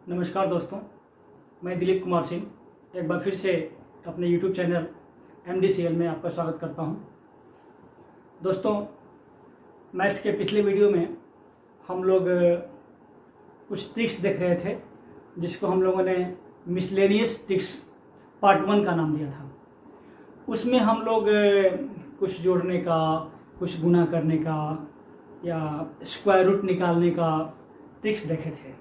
नमस्कार दोस्तों, मैं दिलीप कुमार सिंह एक बार फिर से अपने YouTube चैनल MDCL में आपका स्वागत करता हूं। दोस्तों, मैथ्स के पिछले वीडियो में हम लोग कुछ ट्रिक्स देख रहे थे जिसको हम लोगों ने मिसलेनियस ट्रिक्स पार्ट 1 का नाम दिया था। उसमें हम लोग कुछ जोड़ने का, कुछ गुना करने का या स्क्वायर रूट निकालने का ट्रिक्स देखे थे।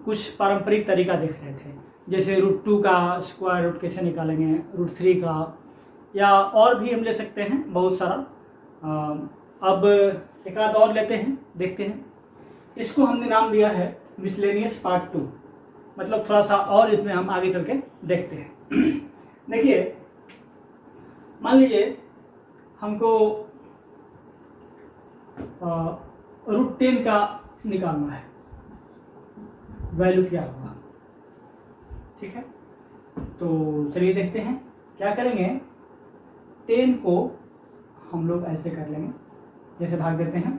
कुछ पारंपरिक तरीका देख रहे थे, जैसे √2 का स्क्वायर रूट कैसे निकालेंगे, √3 का, या और भी हम ले सकते हैं बहुत सारा। अब एक आध और लेते हैं, देखते हैं। इसको हमने नाम दिया है मिसलेनियस पार्ट 2, मतलब थोड़ा सा और इसमें हम आगे चल के देखते हैं। देखिए, मान लीजिए हमको √10 का निकालना है, वैल्यू क्या होगा। ठीक है, तो चलिए देखते हैं क्या करेंगे। 10 को हम लोग ऐसे कर लेंगे, जैसे भाग देते हैं।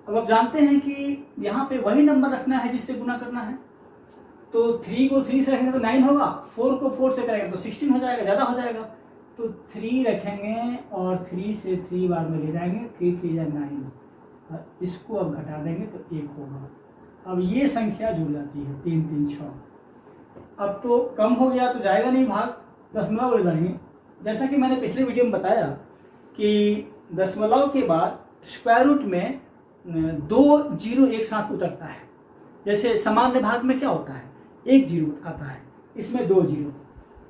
अब आप जानते हैं कि यहाँ पे वही नंबर रखना है जिससे गुना करना है। तो 3 को 3 से रखेंगे तो 9 होगा, 4 को 4 से करेंगे तो 16 हो जाएगा, ज़्यादा हो जाएगा। तो 3 रखेंगे और 3 से 3 बार में ले जाएंगे, 3 3 या 9, और इसको अब घटा देंगे तो 1 होगा। अब ये संख्या जुड़ जाती है 3 3 6। अब तो कम हो गया तो जाएगा नहीं भाग, दशमलव उड़ जाएंगे। जैसा कि मैंने पिछले वीडियो में बताया कि दशमलव के बाद स्क्वायर रूट में 2 जीरो एक साथ उतरता है। जैसे सामान्य भाग में क्या होता है, 1 जीरो आता है, इसमें 2 जीरो,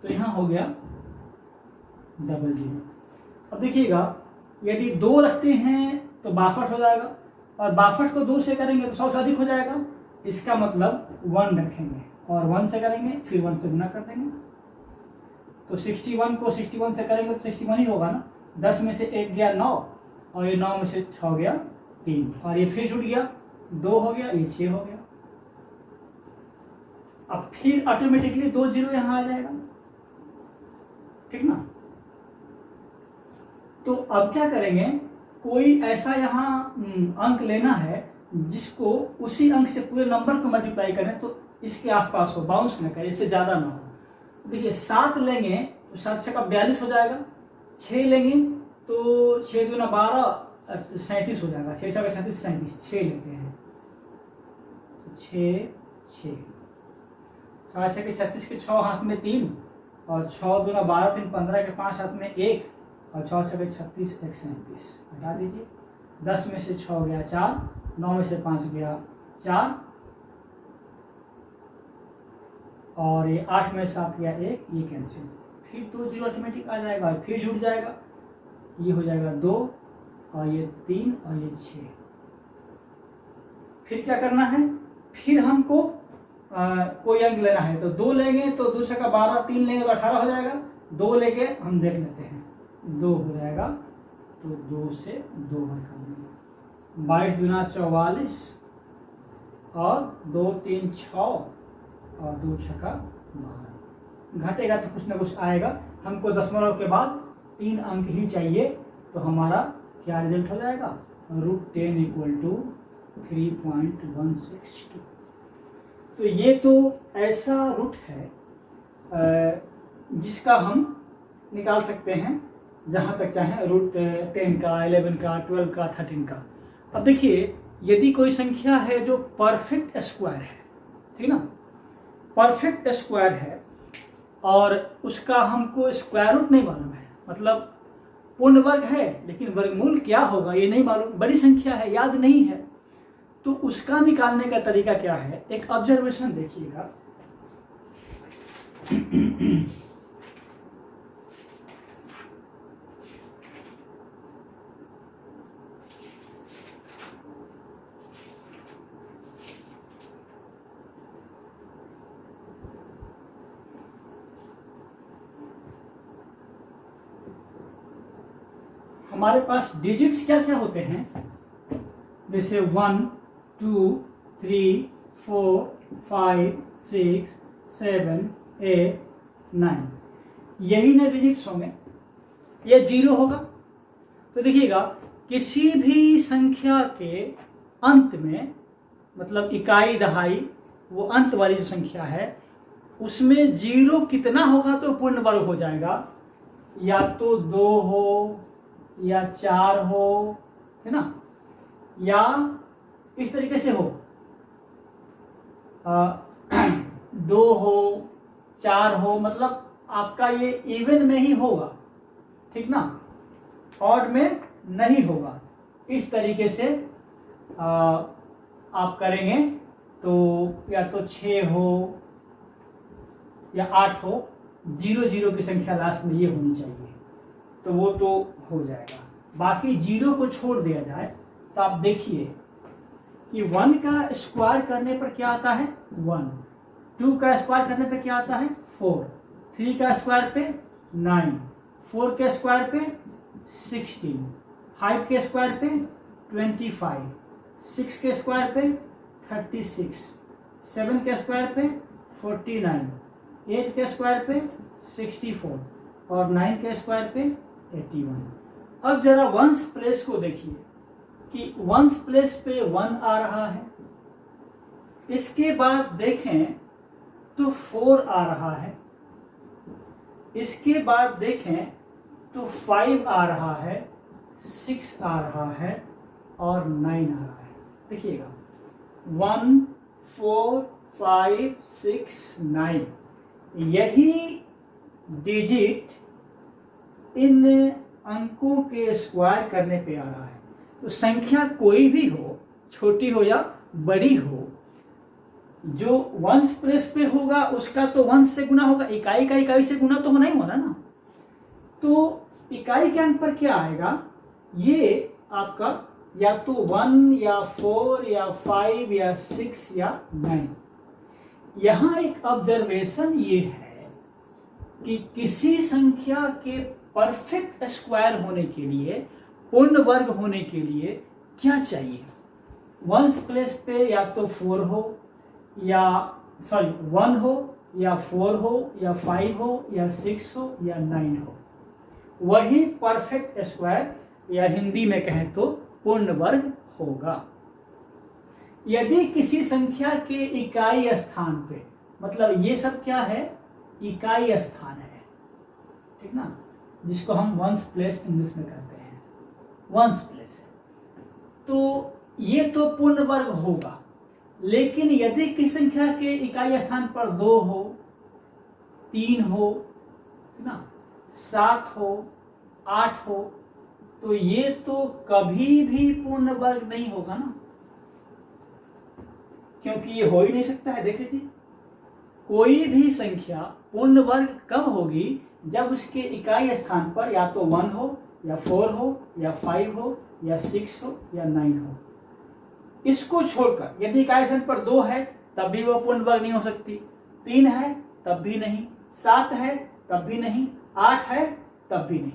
तो यहाँ हो गया डबल जीरो। अब देखिएगा, यदि 2 रखते हैं तो 62 हो जाएगा, और 62 को 2 से करेंगे तो 100 से अधिक हो जाएगा। इसका मतलब 1 रखेंगे और 1 से करेंगे, फिर 1 से गुना कर देंगे। तो 61 को 61 से करेंगे तो 61 ही होगा ना। 10 में से 1 गया 9, और ये 9 में से 6 गया 3, और ये फिर जुड़ गया 2 हो गया, ये 6 हो गया। अब फिर ऑटोमेटिकली 2 जीरो यहाँ आ जाएगा, ठीक ना। तो अब क्या करेंगे, कोई ऐसा यहाँ अंक लेना है जिसको उसी अंक से पूरे नंबर को मल्टीप्लाई करें तो इसके आसपास हो, बाउंस न करे, इससे ज़्यादा ना हो। देखिए, 7 लेंगे तो 7 6 का 42 हो जाएगा। 6 लेंगे तो 6 दूना 12, 37 हो जाएगा। 6 6 37, 37। 6 लेते हैं, 6 6, 7 6 के 36 के 6 हाथ में 3, और 6 दूना 12 3 15 के 5 हाथ में 1, और 6 6 36 1 37। हटा दीजिए। 10 में से 6 गया 4, 9 में से 5 गया 4, और ये 8 में 7 गया 1, ये कैंसिल। फिर 2 जीरो ऑटोमेटिक आ जाएगा, फिर जुड़ जाएगा, ये हो जाएगा 2, और ये 3, और ये 6। फिर क्या करना है, फिर हमको कोई अंक लेना है। तो 2 लेंगे तो 2 6 का 12, 3 लेंगे तो 18 हो जाएगा। 2 लेके हम देख लेते हैं, 2 हो जाएगा, तो 2 से 2 घटा देंगे। 22 दूना 44, और 2 3 6, और 2 6 का 12। घटेगा तो कुछ ना कुछ आएगा। हमको दशमलव के बाद 3 अंक ही चाहिए, तो हमारा क्या रिजल्ट हो जाएगा, √10 = 3.162। तो ये तो ऐसा रूट है जिसका हम निकाल सकते हैं जहाँ तक चाहें, √10 का, 11 का, 12 का, 13 का। अब देखिए, यदि कोई संख्या है जो परफेक्ट स्क्वायर है, ठीक ना, परफेक्ट स्क्वायर है, और उसका हमको स्क्वायर रूट नहीं मालूम है, मतलब पूर्ण वर्ग है लेकिन वर्गमूल क्या होगा ये नहीं मालूम, बड़ी संख्या है, याद नहीं है, तो उसका निकालने का तरीका क्या है। एक ऑब्जर्वेशन देखिएगा। हमारे पास डिजिट्स क्या क्या होते हैं, जैसे 1 2 3 4 5 6 7 8 9, यही ना डिजिट्स होंगे। ये 0 होगा। तो देखिएगा, किसी भी संख्या के अंत में, मतलब इकाई, दहाई, वो अंत वाली जो संख्या है उसमें जीरो कितना होगा तो पूर्ण वर्ग हो जाएगा, या तो 2 हो या 4 हो, है ना, या इस तरीके से हो 2 हो 4 हो, मतलब आपका ये इवन में ही होगा, ठीक ना, ऑड में नहीं होगा। इस तरीके से आप करेंगे तो या तो 6 हो या 8 हो, 0 0 की संख्या लास्ट में ये होनी चाहिए, तो वो तो हो जाएगा। बाकी 0 को छोड़ दिया जाए तो आप देखिए कि 1 का स्क्वायर करने पर क्या आता है 1, 2 का स्क्वायर करने पर क्या आता है 4, 3 का स्क्वायर पे 9, 4 के स्क्वायर पे 16, 5 के स्क्वायर पे 25, 6 के स्क्वायर पे 36, 7 के स्क्वायर पे 49, 8 के स्क्वायर पे 64 और 9 के स्क्वायर पे 81। अब जरा वंस प्लेस को देखिए कि वंस प्लेस पे 1 आ रहा है, इसके बाद देखें तो 4 आ रहा है, इसके बाद देखें तो 5 आ रहा है, 6 आ रहा है और 9 आ रहा है। देखिएगा 1 4 5 6 9, यही डिजिट इन अंकों के स्क्वायर करने पे आ रहा है। तो संख्या कोई भी हो, छोटी हो या बड़ी हो, जो वंस प्लेस पे होगा उसका तो वंस से गुना होगा, इकाई का इकाई से गुना तो होना ही होना ना। तो इकाई के अंक पर क्या आएगा, ये आपका या तो 1 या 4 या 5 या 6 या 9। यहां एक ऑब्जर्वेशन ये है कि किसी संख्या के परफेक्ट स्क्वायर होने के लिए, पूर्ण वर्ग होने के लिए क्या चाहिए, वंस प्लेस पे या तो 4 हो या 1 हो या 4 हो या 5 हो या 6 हो या 9 हो, वही परफेक्ट स्क्वायर या हिंदी में कहें तो पूर्ण वर्ग होगा। यदि किसी संख्या के इकाई स्थान पे, मतलब ये सब क्या है, इकाई स्थान है, ठीक ना, जिसको हम वंस प्लेस इंग्लिश में कहते हैं, वंस प्लेस है, तो ये तो पूर्ण वर्ग होगा। लेकिन यदि किसी संख्या के इकाई स्थान पर 2 हो, 3 हो, है ना, 7 हो, 8 हो, तो ये तो कभी भी पूर्ण वर्ग नहीं होगा ना, क्योंकि ये हो ही नहीं सकता है। देख लीजिए, कोई भी संख्या पूर्ण वर्ग कब होगी, जब उसके इकाई स्थान पर या तो 1 हो या 4 हो या 5 हो या 6 हो या 9 हो। इसको छोड़कर यदि इकाई स्थान पर 2 है तब भी वो पूर्ण वर्ग नहीं हो सकती, 3 है तब भी नहीं, 7 है तब भी नहीं, 8 है तब भी नहीं।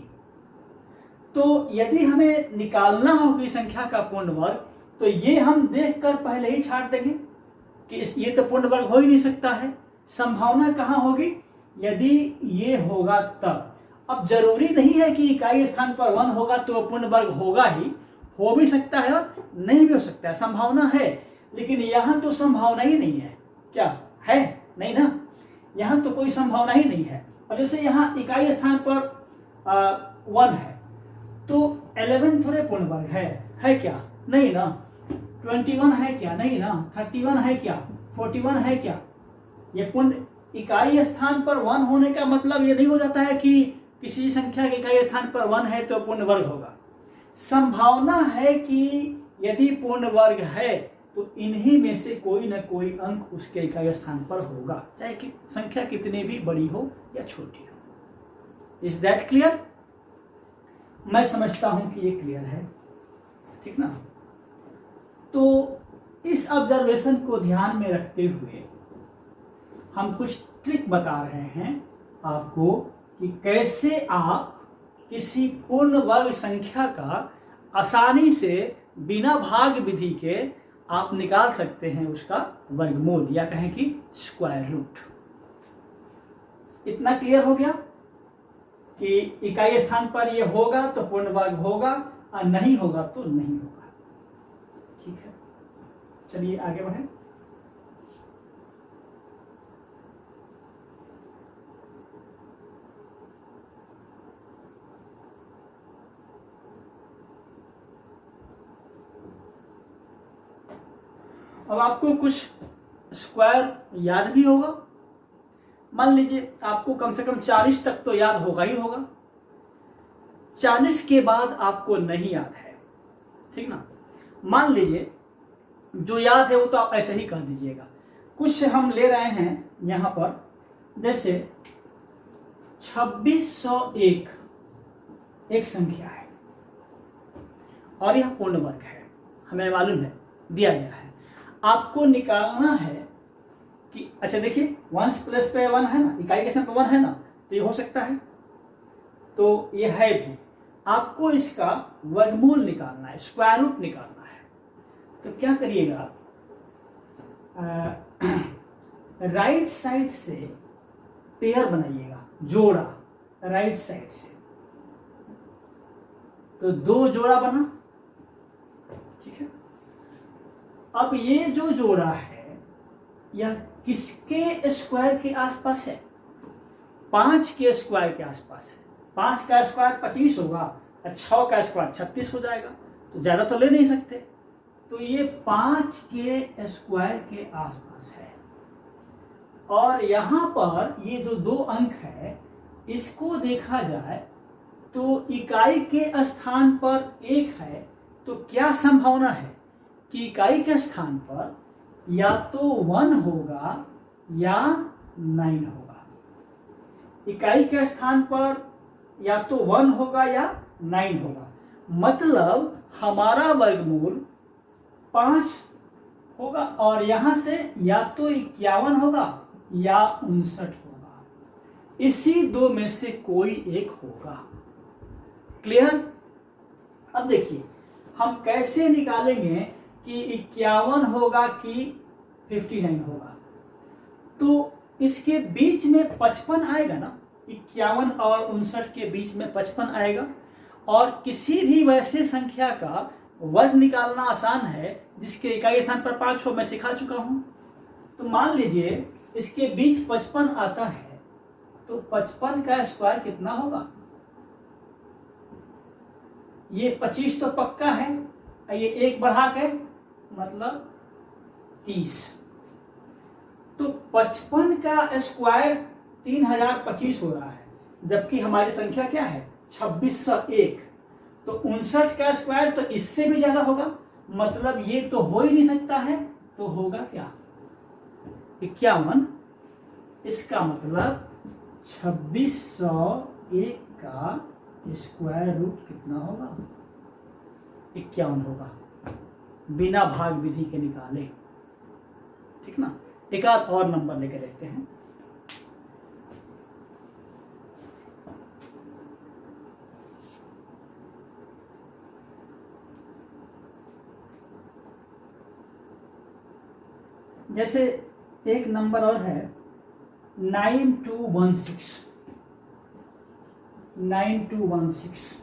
तो यदि हमें निकालना हो कोई संख्या का पूर्ण वर्ग, तो ये हम देखकर पहले ही छाट देंगे कि ये तो पूर्ण वर्ग हो ही नहीं सकता है। संभावना कहाँ होगी, यदि ये होगा तब। अब जरूरी नहीं है कि इकाई स्थान पर 1 होगा तो पूर्ण वर्ग होगा ही, हो भी सकता है और नहीं भी हो सकता है, संभावना है। लेकिन यहाँ तो संभावना ही नहीं है, क्या है, नहीं ना, यहाँ तो कोई संभावना ही नहीं है। और जैसे यहाँ इकाई स्थान पर 1 है तो 11 थोड़े पूर्ण वर्ग है क्या, नहीं ना, 21 है क्या, नहीं ना, 31 है क्या, 41 है क्या। ये पूर्ण इकाई स्थान पर 1 होने का मतलब ये नहीं हो जाता है कि किसी संख्या के इकाई स्थान पर 1 है तो पूर्ण वर्ग होगा। संभावना है कि यदि पूर्ण वर्ग है तो इन्हीं में से कोई ना कोई अंक उसके इकाई स्थान पर होगा, चाहे कि संख्या कितनी भी बड़ी हो या छोटी हो। Is that clear? मैं समझता हूं कि ये क्लियर है, ठीक ना। तो इस ऑब्जर्वेशन को ध्यान में रखते हुए हम कुछ ट्रिक बता रहे हैं आपको कि कैसे आप किसी पूर्ण वर्ग संख्या का आसानी से बिना भाग विधि के आप निकाल सकते हैं उसका वर्गमूल, या कहें कि स्क्वायर रूट। इतना क्लियर हो गया कि इकाई स्थान पर ये होगा तो पूर्ण वर्ग होगा और नहीं होगा तो नहीं होगा। ठीक है, चलिए आगे बढ़ें। अब आपको कुछ स्क्वायर याद भी होगा, मान लीजिए आपको कम से कम 40 तक तो याद होगा ही होगा, 40 के बाद आपको नहीं याद है, ठीक ना। मान लीजिए जो याद है वो तो आप ऐसे ही कह दीजिएगा। कुछ हम ले रहे हैं यहां पर, जैसे 2601 एक संख्या है और यह पूर्ण वर्ग है, हमें मालूम है, दिया गया है। आपको निकालना है कि अच्छा देखिए 1 प्लस पे 1 है ना, इकाई के स्थान पर 1 है ना, तो ये हो सकता है, तो ये है भी। आपको इसका वर्गमूल निकालना है, स्क्वायर रूट निकालना है। तो क्या करिएगा, राइट साइड से पेयर बनाइएगा, जोड़ा राइट साइड से, तो 2 जोड़ा बना, ठीक है। अब ये जो जोड़ा है यह किसके स्क्वायर के आसपास है? 5 के स्क्वायर के आसपास है। 5 का स्क्वायर 25 होगा और 6 का स्क्वायर 36 हो जाएगा, तो ज्यादा तो ले नहीं सकते, तो ये 5 के स्क्वायर के आसपास है। और यहां पर ये जो 2 अंक है, इसको देखा जाए तो इकाई के स्थान पर 1 है, तो क्या संभावना है कि इकाई के स्थान पर या तो 1 होगा या 9 होगा। इकाई के स्थान पर या तो 1 होगा या 9 होगा, मतलब हमारा वर्गमूल 5 होगा और यहां से या तो 51 होगा या 59 होगा, इसी 2 में से कोई एक होगा। क्लियर? अब देखिए हम कैसे निकालेंगे कि 51 होगा कि 59 होगा। तो इसके बीच में 55 आएगा ना, 51 और 59 के बीच में 55 आएगा। और किसी भी वैसे संख्या का वर्ग निकालना आसान है जिसके इकाई स्थान पर 5 हो, मैं सिखा चुका हूं। तो मान लीजिए इसके बीच 55 आता है, तो 55 का स्क्वायर कितना होगा? ये 25 तो पक्का है, ये 1 बढ़ा के मतलब 30, तो 55 का स्क्वायर 3025 हो रहा है, जबकि हमारी संख्या क्या है 2601। तो 59 का स्क्वायर तो इससे भी ज्यादा होगा, मतलब ये तो हो ही नहीं सकता है, तो होगा क्या 51। इसका मतलब 2601 का स्क्वायर रूट कितना होगा? 51 होगा, बिना भाग विधि के निकाले, ठीक ना। एक आध और नंबर लेके देखते हैं। जैसे एक नंबर और है 9216, 9216,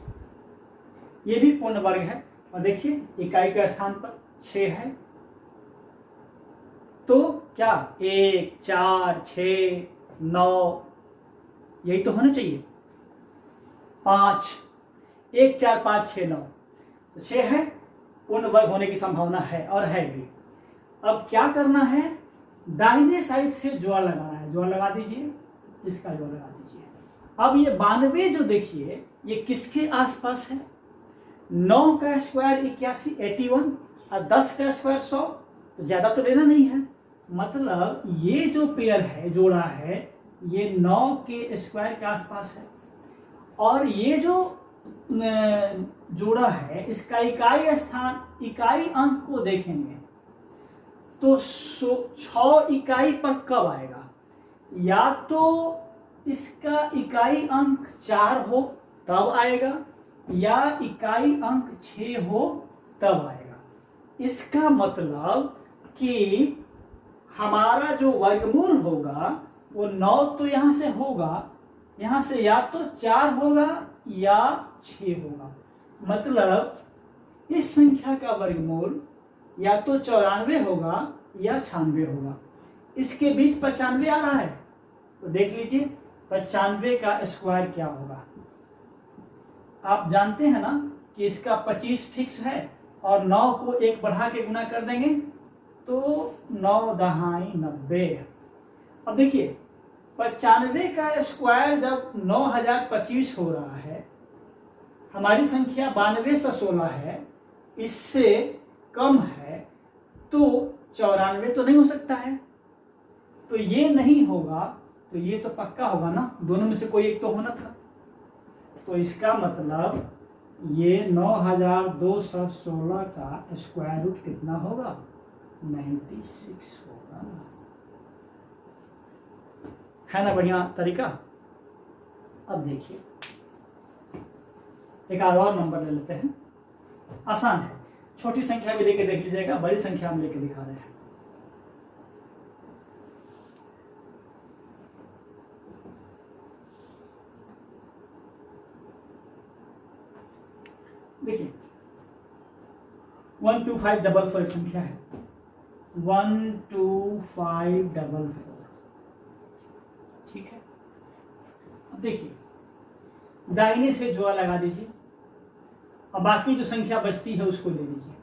ये भी पूर्ण वर्ग है। और देखिए इकाई के स्थान पर 6 है, तो क्या 1 4 6 9 यही तो होना चाहिए, 5 1 4 5 6 9, तो 6 है, पूर्ण वर्ग होने की संभावना है और है भी। अब क्या करना है, दाहिने साइड से जोड़ लगाना है, जोड़ लगा दीजिए, इसका जोड़ लगा दीजिए। अब ये 92 जो देखिए ये किसके आसपास है? 9 का स्क्वायर 81 81 और 10 का स्क्वायर 100, तो ज्यादा तो लेना नहीं है, मतलब ये जो पेयर है, जोड़ा है, ये 9 के स्क्वायर के आसपास है। और ये जो जोड़ा है इसका इकाई स्थान, इकाई अंक को देखेंगे तो 6 इकाई पर कब आएगा? या तो इसका इकाई अंक 4 हो तब आएगा, या इकाई अंक 6 हो तब आएगा। इसका मतलब कि हमारा जो वर्गमूल होगा वो 9 तो यहां से होगा, यहां से या तो 4 होगा या 6 होगा, मतलब इस संख्या का वर्गमूल या तो 94 होगा या 96 होगा। इसके बीच 95 आ रहा है, तो देख लीजिए 95 का स्क्वायर क्या होगा। आप जानते हैं ना कि इसका 25 फिक्स है और 9 को 1 बढ़ा के गुना कर देंगे तो 9 दहाई 90। अब देखिए 95 का स्क्वायर जब 9025 हो रहा है, हमारी संख्या 92 से 16 है, इससे कम है, तो 94 तो नहीं हो सकता है, तो ये नहीं होगा, तो ये तो पक्का होगा ना, दोनों में से कोई एक तो होना था। तो इसका मतलब ये 9216 का स्क्वायर रूट कितना होगा, 96 होगा। है ना बढ़िया तरीका। अब देखिए एक आधा और नंबर ले लेते हैं, आसान है, छोटी संख्या भी लेके देख लीजिएगा, बड़ी संख्या हम लेके दिखा रहे हैं। देखिए 12544 एक संख्या है, 12544, ठीक है। अब देखिए दाहिने से जोड़ा लगा दीजिए, अब बाकी जो संख्या बचती है उसको ले लीजिए,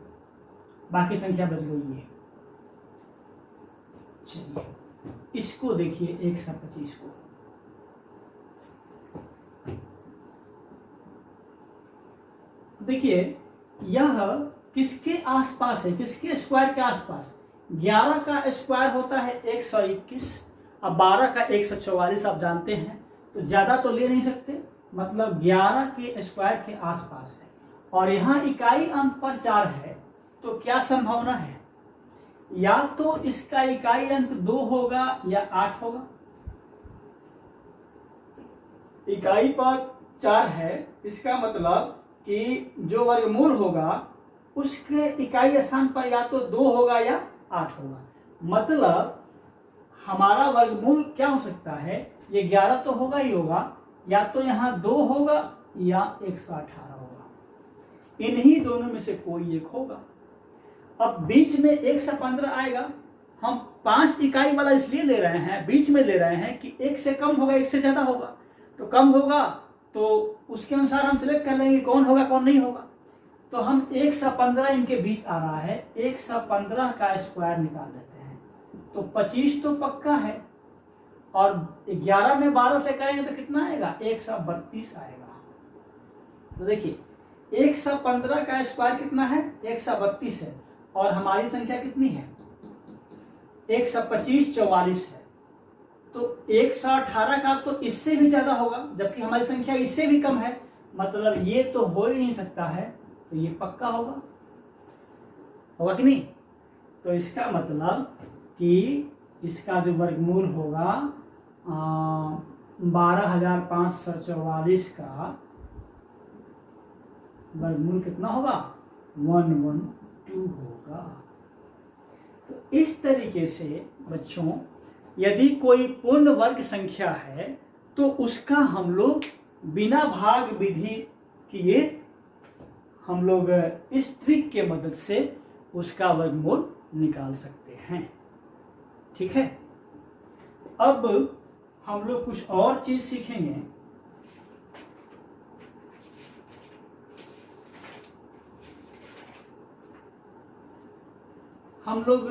बाकी संख्या बच गई है। चलिए इसको देखिए 125 को, देखिए यह किसके आसपास है, किसके स्क्वायर के आसपास, 11 का स्क्वायर होता है 121, अब 12 का 144 आप जानते हैं, तो ज्यादा तो ले नहीं सकते, मतलब 11 के स्क्वायर के आसपास है, और यहाँ इकाई अंक पर 4 है, तो क्या संभावना है, या तो इसका इकाई अंक 2 होगा या 8 होगा। इकाई पर 4 है, इसका मतलब कि जो वर्गमूल होगा उसके इकाई स्थान पर या तो 2 होगा या 8 होगा, मतलब हमारा वर्गमूल क्या हो सकता है, ये 11 तो होगा ही होगा, या तो यहाँ 2 होगा या 118 होगा, इन्हीं दोनों में से कोई एक होगा। अब बीच में 1 से 15 आएगा, हम 5 इकाई वाला इसलिए ले रहे हैं, बीच में ले रहे हैं कि 1 से कम होगा 1 से ज्यादा होगा, तो कम होगा तो उसके अनुसार हम सिलेक्ट कर लेंगे कौन होगा कौन नहीं होगा। तो हम 1 से 15 इनके बीच आ रहा है, 1 से 15 का स्क्वायर निकाल लेते हैं, तो 25 तो पक्का है, और 11 में 12 से करेंगे तो कितना आएगा, 132 आएगा। तो देखिए 1 से 15 का स्क्वायर कितना है, 132 है, और हमारी संख्या कितनी है, 1 से 25 44 है, तो 118 का तो इससे भी ज्यादा होगा, जबकि हमारी संख्या इससे भी कम है, मतलब ये तो हो ही नहीं सकता है, तो ये पक्का होगा, होगा कि नहीं। तो इसका मतलब कि इसका जो वर्गमूल होगा 12544 का वर्गमूल कितना होगा, 112 होगा। तो इस तरीके से बच्चों यदि कोई पूर्ण वर्ग संख्या है तो उसका हम लोग बिना भाग विधि किए हम लोग इस ट्रिक के मदद से उसका वर्गमूल निकाल सकते हैं, ठीक है। अब हम लोग कुछ और चीज सीखेंगे। हम लोग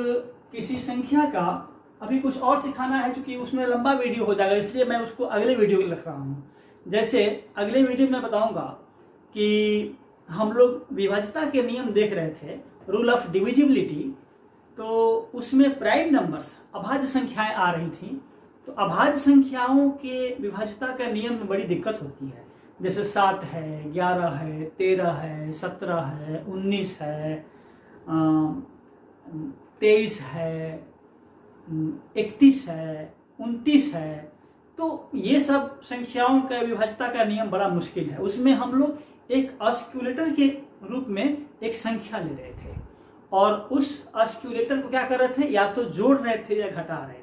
किसी संख्या का अभी कुछ और सिखाना है, क्योंकि उसमें लंबा वीडियो हो जाएगा, इसलिए मैं उसको अगले वीडियो में रख रहा हूँ। जैसे अगले वीडियो में बताऊंगा कि हम लोग विभाज्यता के नियम देख रहे थे, रूल ऑफ डिविजिबिलिटी, तो उसमें प्राइम नंबर्स अभाज्य संख्याएं आ रही थी, तो अभाज्य संख्याओं के विभाज्यता का नियम में बड़ी दिक्कत होती है, जैसे 7 है, 11 है, 13 है, 17 है, 19 है, 23 है, 31 है, 29 है, तो ये सब संख्याओं का विभाज्यता का नियम बड़ा मुश्किल है। उसमें हम लोग एक ऑस्क्यूलेटर के रूप में एक संख्या ले रहे थे, और उस ऑस्क्यूलेटर को क्या कर रहे थे, या तो जोड़ रहे थे या घटा रहे थे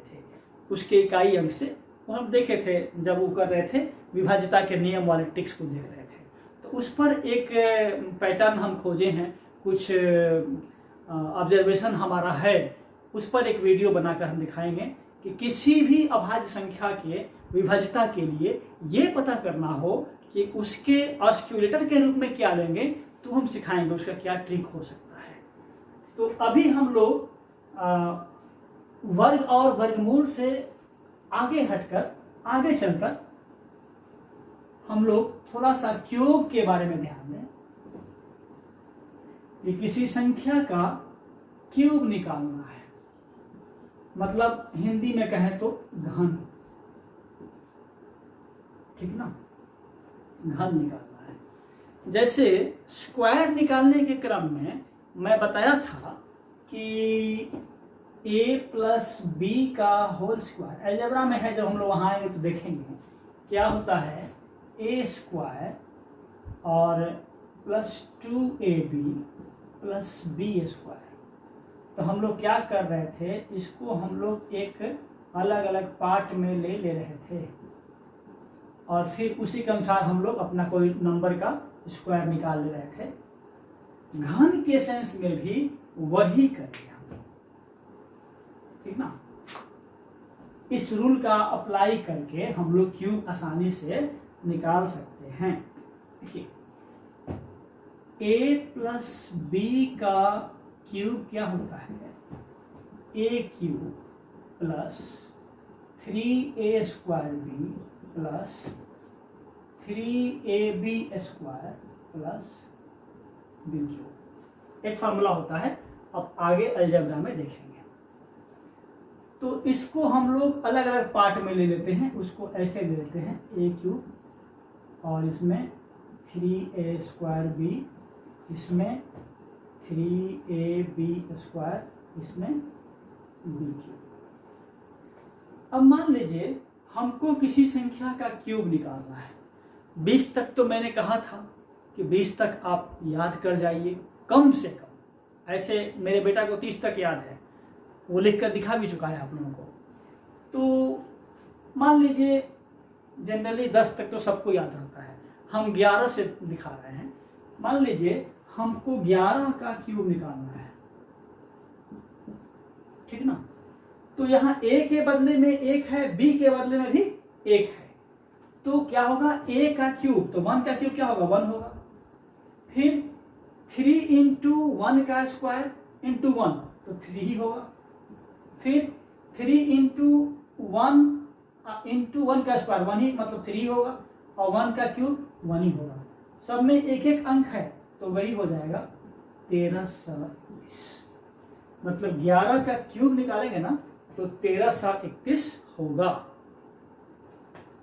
उसके इकाई अंक से, वो हम देखे थे जब वो कर रहे थे विभाज्यता के नियम वाले ट्रिक्स को देख रहे थे। तो उस पर एक पैटर्न हम खोजे हैं, कुछ ऑब्जर्वेशन हमारा है, उस पर एक वीडियो बनाकर हम दिखाएंगे कि किसी भी अभाज्य संख्या के विभाज्यता के लिए ये पता करना हो कि उसके ऑस्क्यूलेटर के रूप में क्या लेंगे, तो हम सिखाएंगे उसका क्या ट्रिक हो सकता है। तो अभी हम लोग वर्ग और वर्गमूल से आगे हटकर, आगे चलकर हम लोग थोड़ा सा क्यूब के बारे में ध्यान दें कि किसी संख्या का क्यूब निकालना है, मतलब हिंदी में कहें तो घन, ठीक ना, घन निकालना है। जैसे स्क्वायर निकालने के क्रम में मैं बताया था कि a प्लस बी का होल स्क्वायर अलजेब्रा में है, जब हम लोग वहाँ आएंगे तो देखेंगे क्या होता है, a स्क्वायर और plus 2ab plus B square. तो हम लोग क्या कर रहे थे, इसको हम लोग एक अलग अलग पार्ट में ले रहे थे और फिर उसी के अनुसार हम लोग अपना कोई नंबर का स्क्वायर निकाल ले रहे थे। घन के सेंस में भी वही करेंगे हम, ठीक ना। इस रूल का अप्लाई करके हम लोग क्यूब आसानी से निकाल सकते हैं। देखिए a प्लस बी का क्यूब क्या होता है, a cube plus 3a square B plus 3ab square plus B cube, एक फार्मूला होता है। अब आगे अलजेब्रा में देखेंगे। तो इसको हम लोग अलग अलग पार्ट में ले लेते हैं, उसको ऐसे ले लेते हैं a क्यूब और इसमें 3a स्क्वायर बी, इसमें 3ab स्क्वायर, इसमें बी क्यूब। अब मान लीजिए हमको किसी संख्या का क्यूब निकालना है। 20 तक तो मैंने कहा था कि 20 तक आप याद कर जाइए कम से कम। ऐसे मेरे बेटा को 30 तक याद है, वो लिख कर दिखा भी चुका है आप लोगों को। तो मान लीजिए जनरली 10 तक तो सबको याद रहता है, हम 11 से दिखा रहे हैं। मान लीजिए हमको 11 का क्यूब निकालना है, ठीक ना। तो यहाँ a के बदले में 1 है, b के बदले में भी 1 है, तो क्या होगा, a का क्यूब, तो 1 का क्यूब क्या होगा, 1 होगा। फिर 3 इंटू 1 का स्क्वायर इंटू 1, तो 3 ही होगा। फिर 3 इंटू 1 का स्क्वायर 1 ही, मतलब 3 होगा, और 1 का क्यूब 1 ही होगा। सब में एक एक अंक है, तो वही हो जाएगा 1331। मतलब 11 का क्यूब निकालेंगे ना तो 1331 होगा।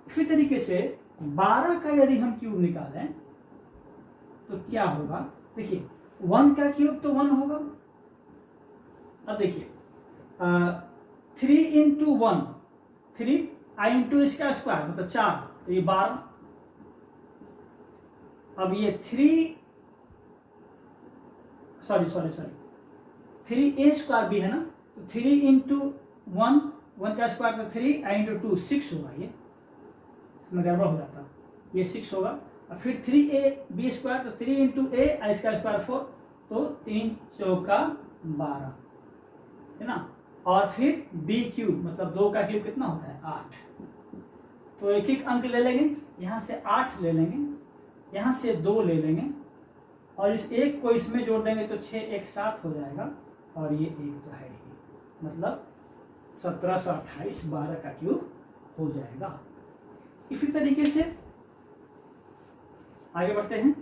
इसी तरीके से 12 का यदि हम क्यूब निकालें तो क्या होगा, देखिए 1 का क्यूब तो 1 होगा। अब देखिए 3 इंटू 1, 3 इंटू इसका स्क्वायर मतलब 4, तो ये 12। अब ये 3a स्क्वायर भी है ना, तो 3 इंटू 1 का स्क्वायर तो 3, इंटू 2 6 होगा। ये इसमें गड़बड़ हो जाता, ये 6 होगा। और फिर 3ab स्क्वायर, तो 3 इंटू a इसका स्क्वायर 4, तो 3 चौका 12, है ना। और फिर b क्यूब मतलब 2 का क्यूब कितना होता है, 8। तो एक एक अंक ले लेंगे, यहाँ से 8 ले लेंगे, यहाँ से 2 ले लेंगे, और इस 1 को इसमें जोड़ देंगे तो 6 एक साथ हो जाएगा, और ये 1 तो है ही, मतलब 1728 12 का क्यूब हो जाएगा। इसी तरीके से आगे बढ़ते हैं।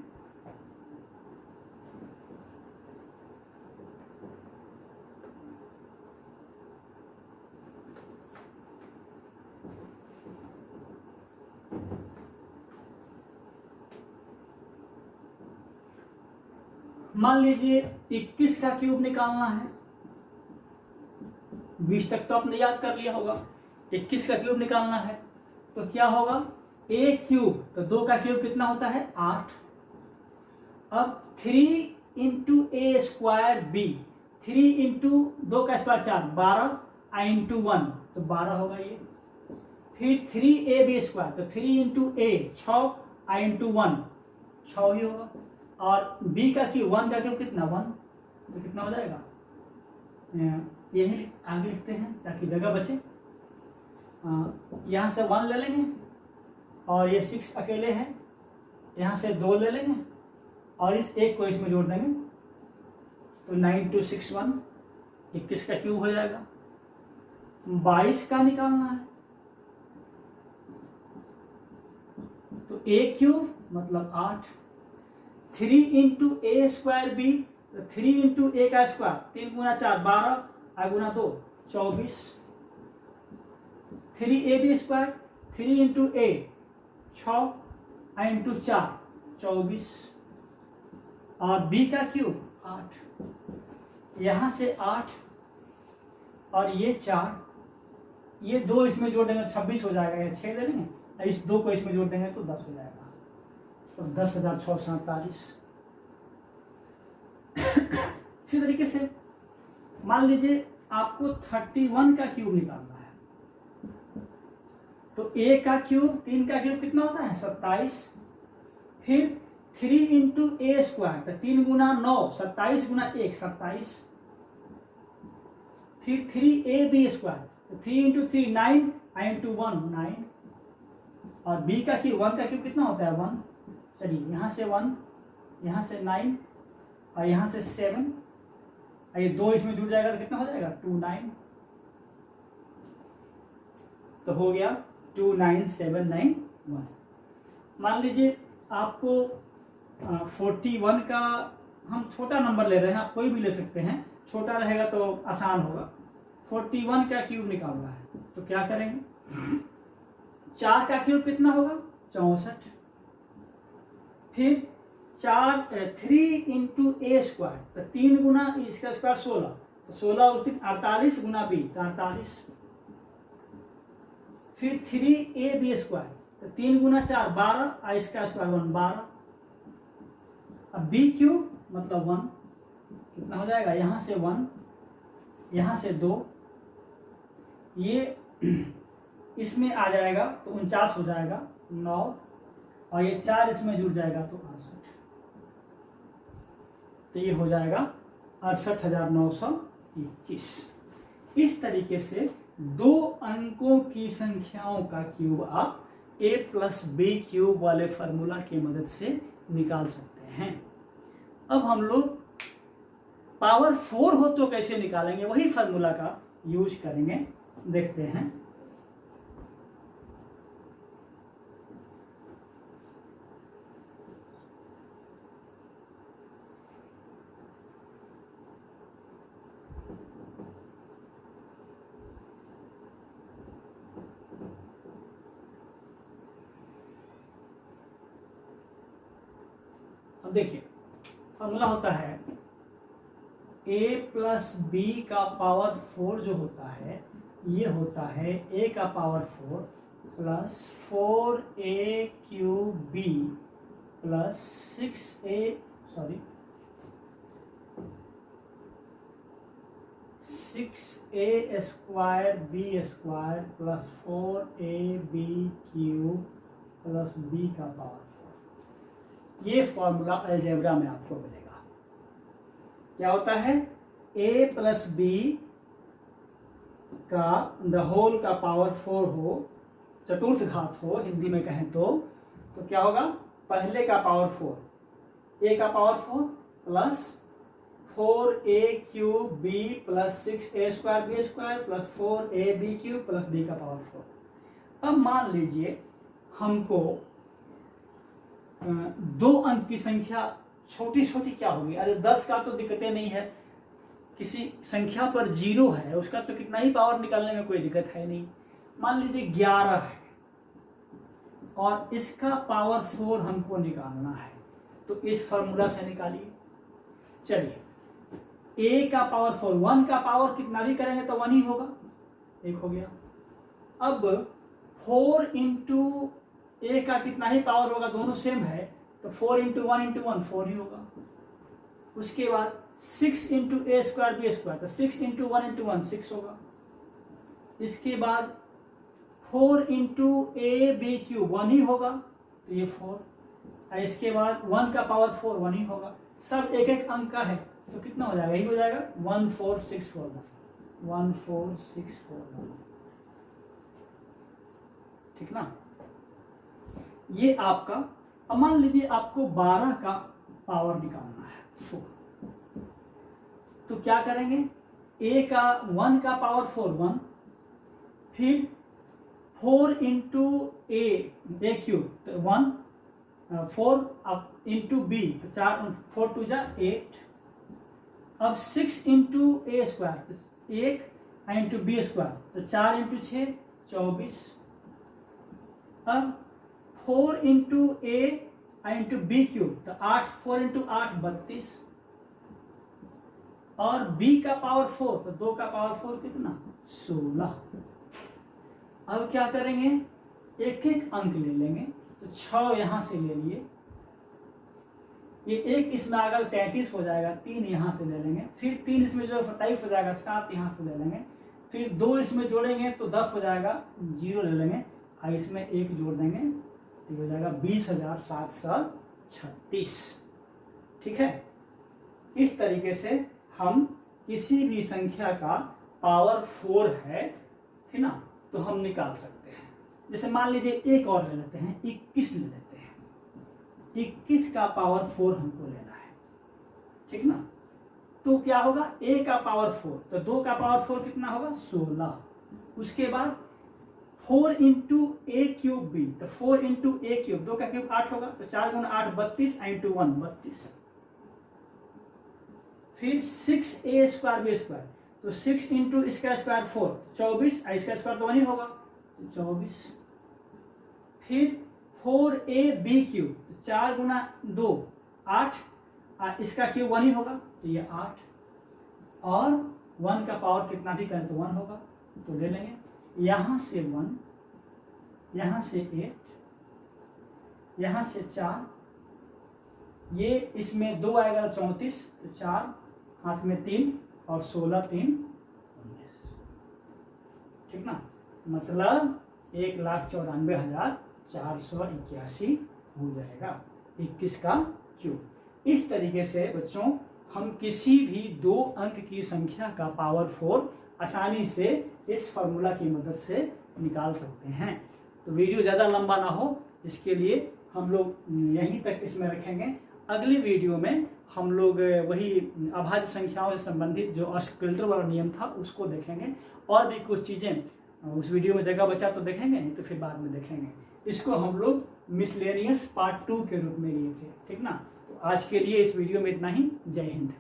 मान लीजिए 21 का क्यूब निकालना है। 20 तक तो आपने याद कर लिया होगा। 21 का क्यूब निकालना है तो क्या होगा, a क्यूब, तो 2 का क्यूब कितना होता है, 8। अब 3 into a square b, 3 into 2 का स्क्वायर 4, 12 इंटू 1 तो 12 होगा ये। फिर 3ab स्क्वायर, तो 3 इंटू a 6 इंटू 1 6 ही होगा। और b का क्यूब, 1 का क्यूब कितना, 1, तो कितना हो जाएगा, यही आगे लिखते हैं ताकि जगह बचे। यहाँ से 1 ले लेंगे और ये 6 अकेले है, यहाँ से 2 ले लेंगे और इस 1 को इसमें जोड़ देंगे, तो 9 2 6 1, 21 का क्यूब हो जाएगा। 22 का निकालना है तो a क्यूब मतलब 8, 3 इंटू ए स्क्वायर बी, 3 इंटू ए का स्क्वायर, 3 गुना 4 12, आ गुना 2 24, 3ab स्क्वायर, 3 इंटू ए 6, आ इंटू 4 24, और b का क्यूब 8, यहां से 8 और ये 4, ये 2 इसमें जोड़ देंगे 26 हो जाएगा, ये 6 ले लेंगे, इस 2 को इसमें जोड़ देंगे तो 10 हो जाएगा, तो 10,647। इसी तरीके से मान लीजिए आपको 31 का क्यूब निकालना है तो a का क्यूब, 3 का क्यूब कितना होता है 27, फिर 3 इंटू ए स्क्वायर, तो 3 गुना 9 27 गुना 1 27, फिर 3ab स्क्वायर, तो 3 इंटू 3 9, आई इंटू 1 9, और b का क्यूब, 1 का क्यूब कितना होता है 1, चलिए यहाँ से 1, यहाँ से 9 और यहाँ से 7, और ये 2 इसमें जुड़ जाएगा तो कितना हो जाएगा 29, तो हो गया 29791। मान लीजिए आपको 41 का, हम छोटा नंबर ले रहे हैं, आप कोई भी ले सकते हैं, छोटा रहेगा तो आसान होगा। 41 का क्यूब निकालना है तो क्या करेंगे, 4 का क्यूब कितना होगा 64, फिर 3 इंटू ए स्क्वायर, तो 3 गुना इसका स्क्वायर 16, तो 16 और 3 48 गुना बी तो 48, फिर 3ab स्क्वायर, तो 3 गुना 4 12, और इसका स्क्वायर 1 12, अब बी क्यूब मतलब 1 कितना हो जाएगा, यहाँ से 1, यहाँ से 2, ये इसमें आ जाएगा तो 49 हो जाएगा 9, और ये 4 इसमें जुड़ जाएगा तो 68, तो ये हो जाएगा 68,921। इस तरीके से 2 अंकों की संख्याओं का क्यूब आप a प्लस बी क्यूब वाले फॉर्मूला की मदद से निकाल सकते हैं। अब हम लोग पावर 4 हो तो कैसे निकालेंगे, वही फॉर्मूला का यूज करेंगे, देखते हैं। अब देखिए फॉर्मूला होता है a प्लस बी का पावर 4 जो होता है ये होता है a का power 4 plus 4a cube B plus 6a square B square plus 4ab cube plus b का पावर 4। ये फॉर्मूला अलजेब्रा में आपको मिलेगा। क्या होता है, a प्लस बी का द होल का पावर 4 हो, चतुर्थ घात हो हिंदी में कहें तो क्या होगा, पहले का पावर 4, a का power 4 plus 4a cube b plus 6a square B square plus 4ab cube plus b का पावर 4। अब मान लीजिए हमको 2 अंक की संख्या छोटी छोटी क्या होगी, अरे 10 का तो दिक्कतें नहीं है, किसी संख्या पर 0 है उसका तो कितना ही पावर निकालने में कोई दिक्कत है नहीं। मान लीजिए 11 है और इसका पावर 4 हमको निकालना है, तो इस फॉर्मूला से निकालिए। चलिए a का पावर 4, 1 का पावर कितना भी करेंगे तो 1 ही होगा, 1 हो गया। अब 4 इंटू ए का कितना ही पावर होगा, दोनों सेम है, तो 4 इंटू 1 इंटू 1 4 ही होगा। उसके बाद 6 इंटू ए स्क्वायर बी स्क्वायर, तो 6 इंटू 1 इंटू 1 6 होगा। इसके बाद 4 इंटू ए बी क्यूब 1 ही होगा, तो ये 4। इसके बाद 1 का पावर 4 1 ही होगा। सब एक एक अंक का है तो कितना हो जाएगा, यही हो जाएगा 14649, 14649, ठीक ना। ये आपका, अब मान लीजिए आपको 12 का पावर निकालना है 4, तो क्या करेंगे, ए का 1 का पावर 4 1, फिर 4 इंटू ए क्यूब तो 1, 4 इंटू बी तो 4 2 जा 8, अब 6 इंटू ए स्क्वायर 1 इंटू बी स्क्वायर तो 4 इंटू 6 24, अब 4 इंटू ए इंटू बी क्यूब तो 8 4 इंटू 8 32, और b का पावर 4 तो 2 का पावर 4 कितना 16। अब क्या करेंगे, एक एक अंक ले लेंगे, तो 6 यहां से ले लिए, ये 1 इसमें आ गया 33 हो जाएगा, 3 यहां से ले लेंगे, फिर 3 इसमें जो 27 हो जाएगा, 7 यहां से ले लेंगे, फिर 2 इसमें जोड़ेंगे तो 10 हो जाएगा, 0 ले लेंगे, और इसमें 1 जोड़ देंगे तो हो जाएगा 20,736। ठीक है, इस तरीके से हम किसी भी संख्या का पावर 4 है, ठीक ना, तो हम निकाल सकते हैं। जैसे मान लीजिए एक और ले लेते हैं, 21 ले लेते हैं, 21 का पावर 4 हमको लेना है, ठीक ना, तो क्या होगा, a का पावर 4 तो 2 का पावर 4 कितना होगा 16, उसके बाद 4 इंटू ए क्यूब बी तो 4 इंटू ए क्यूब 2 का क्यूब 8 होगा, तो 4 गुना 8 32 इंटू 1 32, फिर 6 ए स्क्वायर बी स्क्वायर तो 6 इंटू इसका स्क्वायर 4 24, इसका स्क्वायर तो 1 ही होगा तो 24, फिर 4 ए बी क्यूब तो 4 गुना 2 8, इसका क्यूब 1 ही होगा तो ये 8, और 1 का पावर कितना भी करें तो 1 होगा, तो ले लेंगे, यहां से 1, यहां से 8, यहां से 4, ये इसमें 2 आएगा 34 तो 4, हाथ में 3 और 16 3 19, ठीक ना, मतलब 1,94,481 हो जाएगा 21 का क्यूब। इस तरीके से बच्चों हम किसी भी 2 अंक की संख्या का पावर 4 आसानी से इस फॉर्मूला की मदद से निकाल सकते हैं। तो वीडियो ज़्यादा लंबा ना हो, इसके लिए हम लोग यहीं तक इसमें रखेंगे। अगली वीडियो में हम लोग वही अभाज्य संख्याओं से संबंधित जो ऑस्किलेटर वाला नियम था उसको देखेंगे, और भी कुछ चीज़ें उस वीडियो में जगह बचा तो देखेंगे, नहीं तो फिर बाद में देखेंगे। इसको हम लोग मिसलेनियस पार्ट 2 के रूप में लिए थे, ठीक ना। तो आज के लिए इस वीडियो में इतना ही। जय हिंद।